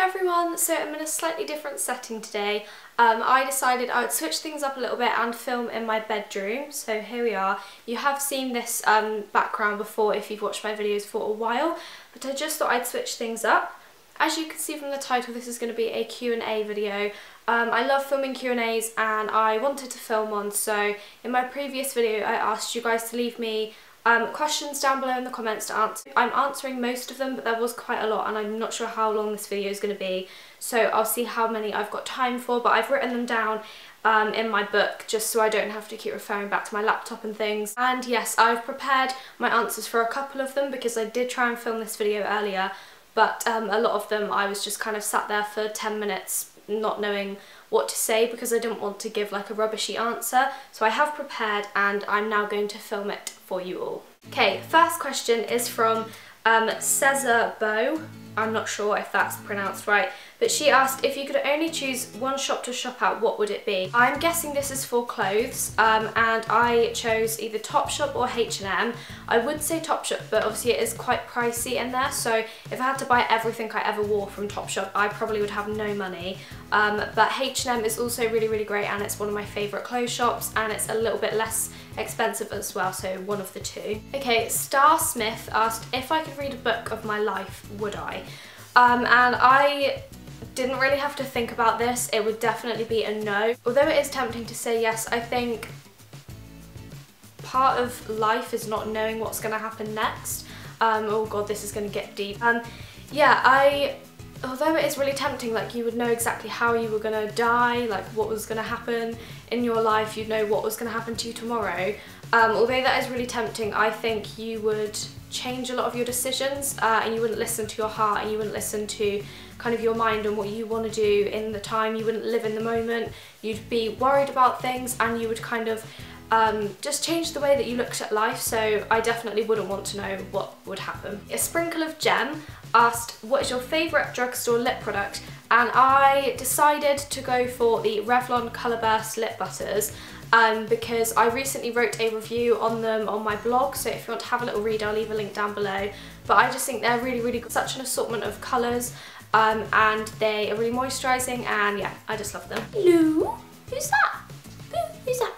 everyone, so I'm in a slightly different setting today. I decided I would switch things up a little bit and film in my bedroom, so here we are. You have seen this background before if you've watched my videos for a while, but I just thought I'd switch things up. As you can see from the title, this is going to be a Q&A video. I love filming Q&As and I wanted to film one, so in my previous video I asked you guys to leave me questions down below in the comments to answer. I'm answering most of them, but there was quite a lot and I'm not sure how long this video is going to be, so I'll see how many I've got time for, but I've written them down in my book just so I don't have to keep referring back to my laptop and things. And yes, I've prepared my answers for a couple of them because I did try and film this video earlier, but a lot of them I was just kind of sat there for 10 minutes not knowing what to say because I didn't want to give like a rubbishy answer. So I have prepared and I'm now going to film it for you all. Okay, first question is from Cesar Bow. I'm not sure if that's pronounced right, but she asked, if you could only choose one shop to shop at, what would it be? I'm guessing this is for clothes, and I chose either Topshop or H&M. I would say Topshop, but obviously it is quite pricey in there, so if I had to buy everything I ever wore from Topshop, I probably would have no money. But H&M is also really, really great, and it's one of my favourite clothes shops, and it's a little bit less expensive as well, so one of the two. Okay, Star Smith asked, if I could read a book of my life, would I? And I didn't really have to think about this. It would definitely be a no. Although it is tempting to say yes, I think part of life is not knowing what's going to happen next. Oh god, this is going to get deep. Yeah, although it is really tempting, like you would know exactly how you were going to die, like what was going to happen in your life, you'd know what was going to happen to you tomorrow. Although that is really tempting, I think you would change a lot of your decisions and you wouldn't listen to your heart and you wouldn't listen to kind of your mind and what you want to do in the time. You wouldn't live in the moment, you'd be worried about things and you would kind of just change the way that you looked at life, so I definitely wouldn't want to know what would happen. A Sprinkle of Gem asked, what is your favourite drugstore lip product? And I decided to go for the Revlon Colour Burst lip butters because I recently wrote a review on them on my blog, so if you want to have a little read I'll leave a link down below. But I just think they're really, really good. Such an assortment of colours and they are really moisturising, and yeah, I just love them. Hello? Who's that? Who's that?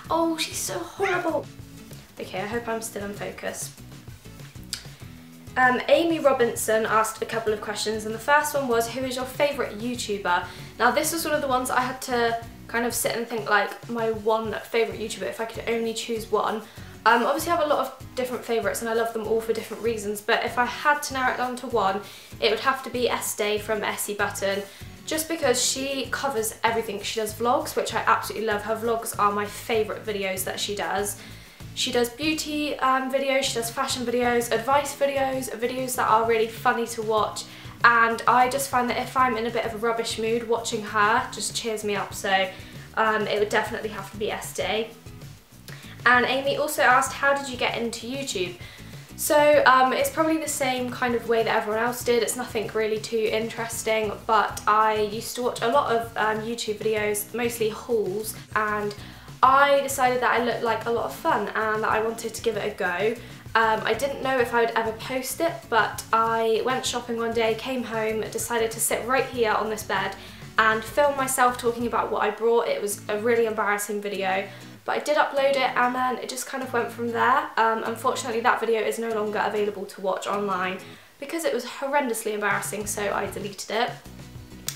Oh, she's so horrible. Okay, I hope I'm still in focus. Amy Robinson asked a couple of questions, and the first one was, who is your favourite YouTuber? Now this was one of the ones I had to kind of sit and think, like, my one favourite YouTuber, if I could only choose one. Obviously I have a lot of different favourites and I love them all for different reasons, but if I had to narrow it down to one, it would have to be Estee from Essie Button. Just because she covers everything. She does vlogs, which I absolutely love. Her vlogs are my favourite videos that she does. She does beauty videos, she does fashion videos, advice videos, videos that are really funny to watch, and I just find that if I'm in a bit of a rubbish mood, watching her just cheers me up, so it would definitely have to be Estee. And Amy also asked, how did you get into YouTube? So it's probably the same kind of way that everyone else did. It's nothing really too interesting, but I used to watch a lot of YouTube videos, mostly hauls, and I decided that I looked like a lot of fun and that I wanted to give it a go. I didn't know if I would ever post it, but I went shopping one day, came home, decided to sit right here on this bed and film myself talking about what I brought. It was a really embarrassing video, but I did upload it and then it just kind of went from there. Unfortunately that video is no longer available to watch online because it was horrendously embarrassing, so I deleted it.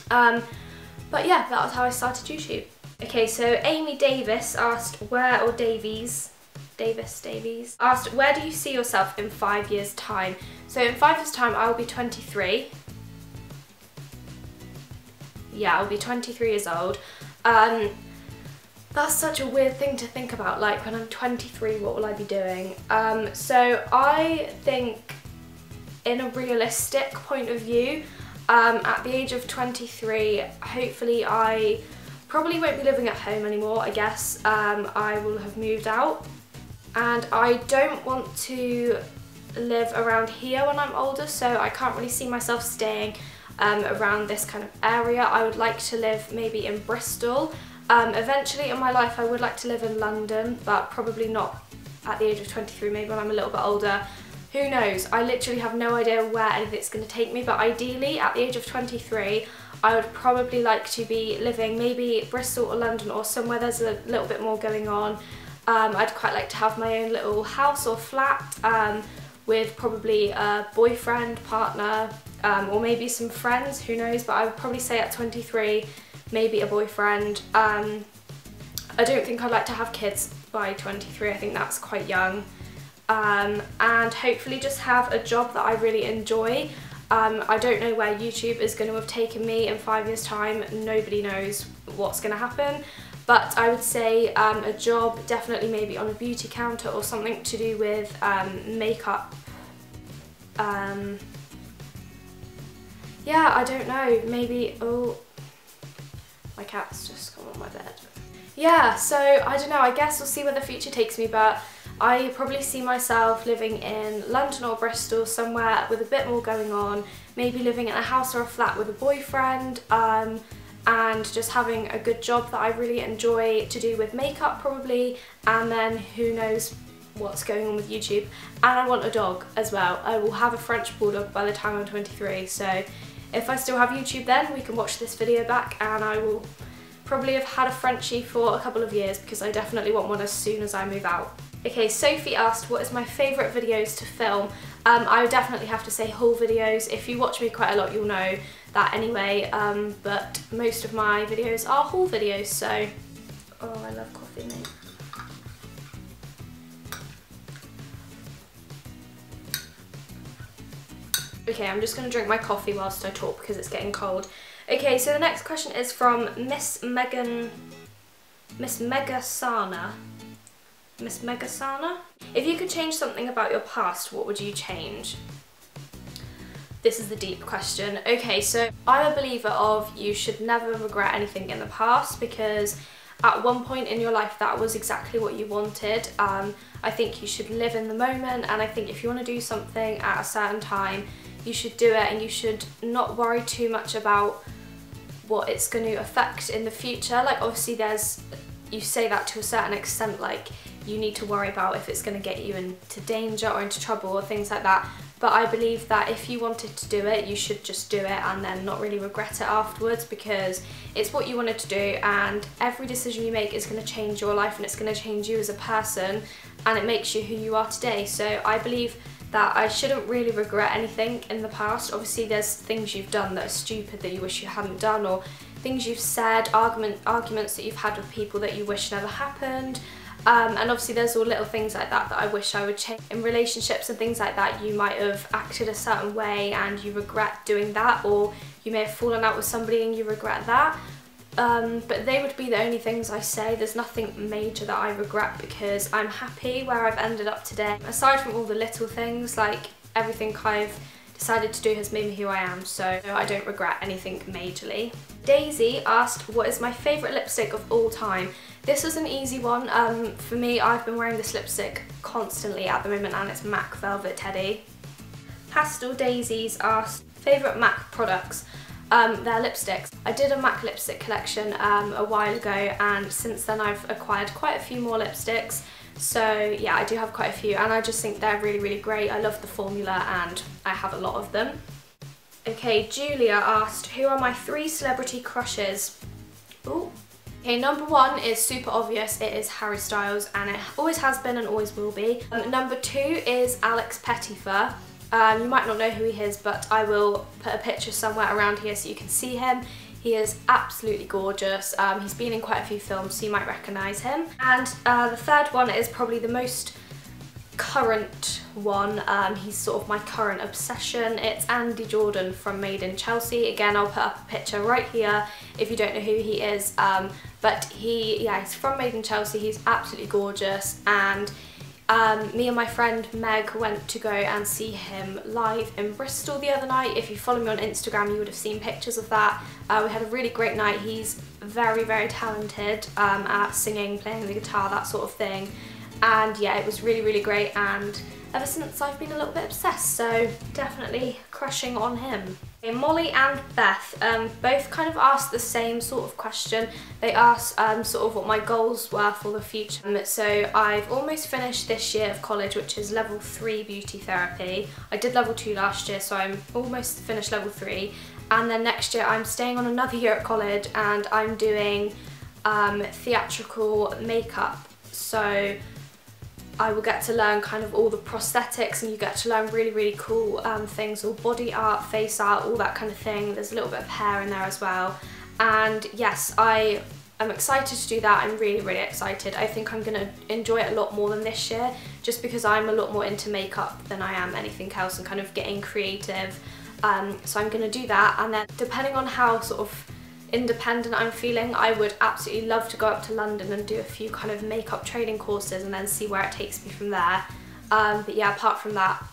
But yeah, that was how I started YouTube. Okay, so Amy Davis asked, Davies asked, where do you see yourself in 5 years' time? So in 5 years' time I will be 23. Yeah, I'll be 23 years old. That's such a weird thing to think about, like when I'm 23, what will I be doing? So I think in a realistic point of view, at the age of 23, hopefully I probably won't be living at home anymore, I guess. I will have moved out, and I don't want to live around here when I'm older, so I can't really see myself staying around this kind of area. I would like to live maybe in Bristol. Eventually in my life I would like to live in London, but probably not at the age of 23, maybe when I'm a little bit older. Who knows? I literally have no idea where anything's going to take me, but ideally at the age of 23 I would probably like to be living maybe Bristol or London or somewhere there's a little bit more going on. I'd quite like to have my own little house or flat with probably a boyfriend, partner, or maybe some friends, who knows, but I would probably say at 23 maybe a boyfriend. I don't think I'd like to have kids by 23, I think that's quite young. And hopefully just have a job that I really enjoy. I don't know where YouTube is going to have taken me in 5 years' time, nobody knows what's going to happen, but I would say a job, definitely maybe on a beauty counter or something to do with makeup. Yeah, I don't know, maybe, oh, my cat's just come on my bed. Yeah, so I don't know, I guess we'll see where the future takes me, but I probably see myself living in London or Bristol, somewhere with a bit more going on, maybe living in a house or a flat with a boyfriend, and just having a good job that I really enjoy to do with makeup probably, and then who knows what's going on with YouTube. And I want a dog as well. I will have a French bulldog by the time I'm 23, so if I still have YouTube then we can watch this video back, and I will probably have had a Frenchie for a couple of years because I definitely want one as soon as I move out. Okay, Sophie asked what is my favourite videos to film. I would definitely have to say haul videos. If you watch me quite a lot you'll know that anyway, but most of my videos are haul videos, so... Oh, I love coffee, mate. Okay, I'm just going to drink my coffee whilst I talk because it's getting cold. Okay, so the next question is from Miss Megasana. Miss Megasana? If you could change something about your past, what would you change? This is the deep question. Okay, so I'm a believer of you should never regret anything in the past, because at one point in your life that was exactly what you wanted. I think you should live in the moment, and I think if you want to do something at a certain time, you should do it, and you should not worry too much about what it's going to affect in the future. Like, obviously you say that to a certain extent, like you need to worry about if it's going to get you into danger or into trouble or things like that, but I believe that if you wanted to do it, you should just do it and then not really regret it afterwards, because it's what you wanted to do, and every decision you make is going to change your life and it's going to change you as a person, and it makes you who you are today. So I believe that I shouldn't really regret anything in the past. Obviously there's things you've done that are stupid that you wish you hadn't done, or things you've said, arguments that you've had with people that you wish never happened, and obviously there's all little things like that that I wish I would change. In relationships and things like that, you might have acted a certain way and you regret doing that, or you may have fallen out with somebody and you regret that, but they would be the only things I say. There's nothing major that I regret because I'm happy where I've ended up today. Aside from all the little things, like everything I've decided to do has made me who I am, so I don't regret anything majorly. Daisy asked what is my favourite lipstick of all time. This was an easy one. For me, I've been wearing this lipstick constantly at the moment, and it's MAC Velvet Teddy. Pastel Daisies asked favourite MAC products. They're lipsticks. I did a MAC lipstick collection a while ago, and since then I've acquired quite a few more lipsticks. So yeah, I do have quite a few, and I just think they're really, really great. I love the formula and I have a lot of them. Okay, Julia asked, who are my 3 celebrity crushes? Ooh. Okay, number 1 is super obvious. It is Harry Styles, and it always has been and always will be. Number 2 is Alex Pettyfer. You might not know who he is, but I will put a picture somewhere around here so you can see him. He is absolutely gorgeous. He's been in quite a few films, so you might recognise him. And the third one is probably the most current one. He's sort of my current obsession. It's Andy Jordan from Made in Chelsea. Again, I'll put up a picture right here if you don't know who he is. But he's from Made in Chelsea. He's absolutely gorgeous, and me and my friend Meg went to go and see him live in Bristol the other night. If you follow me on Instagram, you would have seen pictures of that. We had a really great night. He's very, very talented at singing, playing the guitar, that sort of thing. And yeah, it was really, really great, and ever since I've been a little bit obsessed, so definitely crushing on him. Okay, Molly and Beth both kind of asked the same sort of question. They asked sort of what my goals were for the future. So I've almost finished this year of college, which is level 3 beauty therapy. I did level 2 last year, so I'm almost finished level 3. And then next year I'm staying on another year at college and I'm doing theatrical makeup. So I will get to learn kind of all the prosthetics, and you get to learn really, really cool things, all body art, face art, all that kind of thing. There's a little bit of hair in there as well. And yes, I am excited to do that. I'm really, really excited. I think I'm going to enjoy it a lot more than this year, just because I'm a lot more into makeup than I am anything else and kind of getting creative. So I'm going to do that, and then depending on how sort of independent I'm feeling, I would absolutely love to go up to London and do a few kind of makeup training courses and then see where it takes me from there. But yeah, apart from that,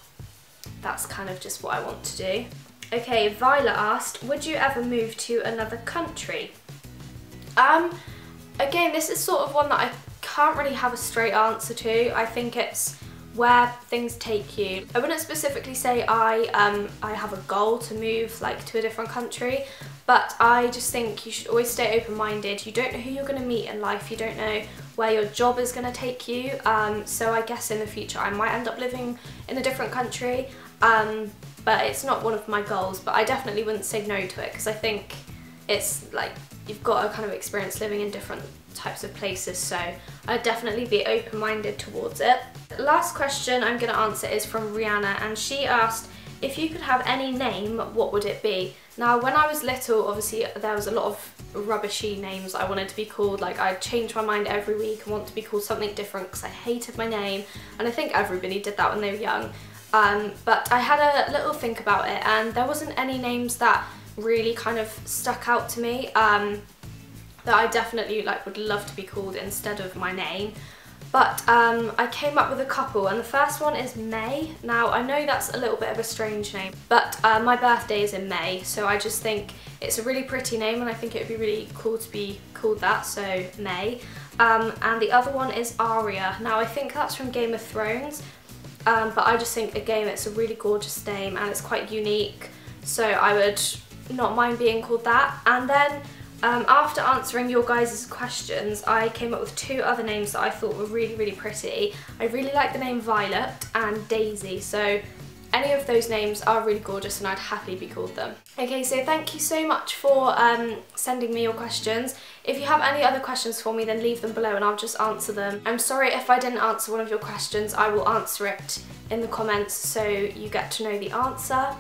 that's kind of just what I want to do. Okay, Violet asked, would you ever move to another country? Again, this is sort of one that I can't really have a straight answer to. I think it's where things take you. I wouldn't specifically say I have a goal to move like to a different country, but I just think you should always stay open-minded. You don't know who you're going to meet in life, you don't know where your job is going to take you, so I guess in the future I might end up living in a different country, but it's not one of my goals. But I definitely wouldn't say no to it, because I think it's like you've got to kind of experience living in different types of places, so I'd definitely be open-minded towards it. The last question I'm going to answer is from Rihanna, and she asked, if you could have any name, what would it be? Now, when I was little, obviously there was a lot of rubbishy names I wanted to be called. Like, I'd change my mind every week and want to be called something different because I hated my name, and I think everybody did that when they were young. But I had a little think about it, and there wasn't any names that really kind of stuck out to me that I definitely like would love to be called instead of my name. But I came up with a couple, and the first one is May. Now, I know that's a little bit of a strange name, but my birthday is in May, so I just think it's a really pretty name, and I think it would be really cool to be called that, so May. And the other one is Arya. Now, I think that's from Game of Thrones, but I just think, again, it's a really gorgeous name, and it's quite unique, so I would not mind being called that. And then after answering your guys' questions, I came up with two other names that I thought were really, really pretty. I really like the name Violet and Daisy, so any of those names are really gorgeous and I'd happily be called them. Okay, so thank you so much for sending me your questions. If you have any other questions for me, then leave them below and I'll just answer them. I'm sorry if I didn't answer one of your questions. I will answer it in the comments so you get to know the answer.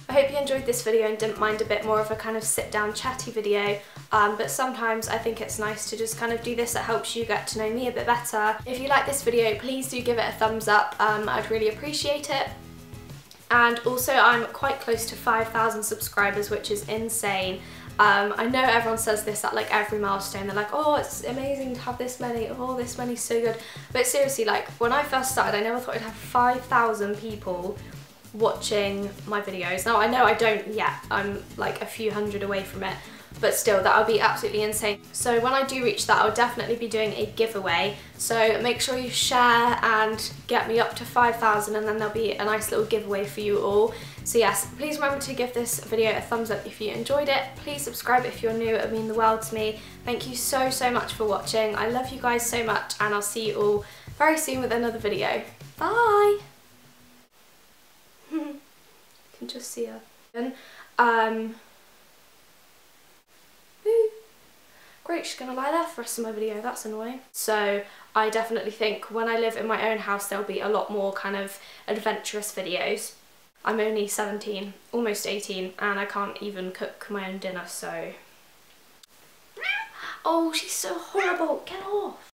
I hope you enjoyed this video and didn't mind a bit more of a kind of sit down chatty video, but sometimes I think it's nice to just kind of do this. That helps you get to know me a bit better. If you like this video, please do give it a thumbs up, I'd really appreciate it. And also, I'm quite close to 5,000 subscribers, which is insane. I know everyone says this at like every milestone. They're like, oh, it's amazing to have this many, oh, this many's so good. But seriously, like when I first started, I never thought I'd have 5,000 people watching my videos. Now, I know I don't yet, I'm like a few hundred away from it, but still, that would be absolutely insane. So when I do reach that, I'll definitely be doing a giveaway, so make sure you share and get me up to 5,000, and then there'll be a nice little giveaway for you all. So yes, please remember to give this video a thumbs up if you enjoyed it. Please subscribe if you're new, it would mean the world to me. Thank you so, so much for watching. I love you guys so much, and I'll see you all very soon with another video. Bye! You can just see her. Great, she's gonna lie there for the rest of my video, that's annoying. So I definitely think when I live in my own house there'll be a lot more kind of adventurous videos. I'm only 17, almost 18, and I can't even cook my own dinner, so... Oh, she's so horrible, get off!